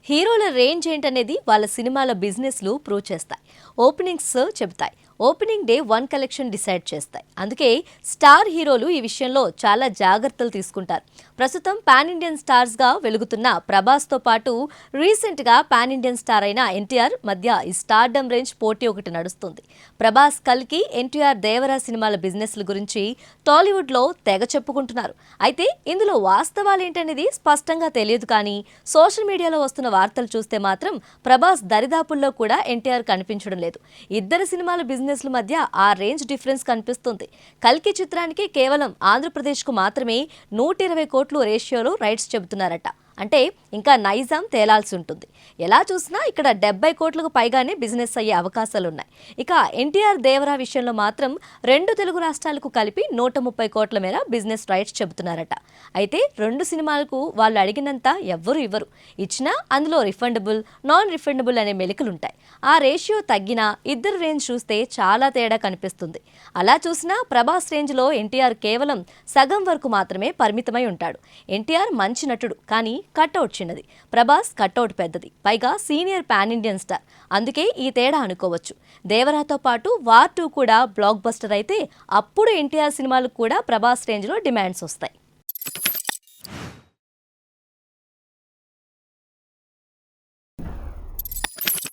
హీరోల రేంజ్ ఏంటనేది వాళ్ళ సినిమాల బిజినెస్లు ప్రూవ్ చేస్తాయి. ఓపెనింగ్స్ చెబుతాయి. ఓపెనింగ్ డే 1 కలెక్షన్ డిసైడ్ చేస్తాయి. అందుకే స్టార్ హీరోలు ఈ విషయంలో చాలా జాగ్రత్తలు తీసుకుంటారు. ప్రస్తుతం పాన్ ఇండియన్ స్టార్స్ గా వెలుగుతున్న ప్రభాస్ తో పాటు రీసెంట్ గా పాన్ ఇండియన్ స్టార్ అయిన ఎన్టీఆర్ మధ్య ఈ స్టార్డమ్ రేంజ్ పోటీ ఒకటి నడుస్తుంది. ప్రభాస్ కల్కి ఎన్టీఆర్ దేవరా సినిమాల బిజినెస్ల గురించి టాలీవుడ్ లో తెగ చెప్పుకుంటున్నారు. అయితే ఇందులో వాస్తవాలేంటనేది స్పష్టంగా తెలియదు, కానీ సోషల్ మీడియాలో వస్తున్న వార్తలు చూస్తే మాత్రం ప్రభాస్ దరిదాపుల్లో కూడా ఎన్టీఆర్ కనిపించడం లేదు. ఇద్దరు సినిమాల బిజినెస్ల మధ్య ఆ రేంజ్ డిఫరెన్స్ కనిపిస్తుంది. కల్కి చిత్రానికి కేవలం ఆంధ్రప్రదేశ్కు మాత్రమే 120 కోట్లు రేషియోలో రైట్స్ చెబుతున్నారట. అంటే ఇంకా నైజాం తేలాల్సి ఉంటుంది. ఎలా చూసినా ఇక్కడ 70 కోట్లకు పైగానే బిజినెస్ అయ్యే అవకాశాలున్నాయి. ఇక ఎన్టీఆర్ దేవరా విషయంలో మాత్రం 2 తెలుగు రాష్ట్రాలకు కలిపి 130 కోట్ల మేర బిజినెస్ రైట్స్ చెబుతున్నారట. అయితే 2 సినిమాలకు వాళ్ళు అడిగినంత ఎవ్వరూ ఇవ్వరు. ఇచ్చినా అందులో రిఫండబుల్, నాన్ రిఫండబుల్ అనే మెలికలుంటాయి. ఆ రేషియో తగ్గినా ఇద్దరు రేంజ్ చూస్తే చాలా తేడా కనిపిస్తుంది. అలా చూసినా ప్రభాస్ రేంజ్లో ఎన్టీఆర్ కేవలం సగం వరకు మాత్రమే పరిమితమై ఉంటాడు. ఎన్టీఆర్ మంచి నటుడు, కానీ కట్అవుట్ చిన్నది. ప్రభాస్ కట్అవుట్ పెద్దది, పైగా సీనియర్ పాన్ ఇండియన్ స్టార్. అందుకే ఈ తేడా అనుకోవచ్చు. దేవరాతో పాటు వార్ 2 కూడా బ్లాక్ బస్టర్ అయితే అప్పుడు ఎన్టీఆర్ సినిమాలకు కూడా ప్రభాస్ రేంజ్లో డిమాండ్స్ వస్తాయి.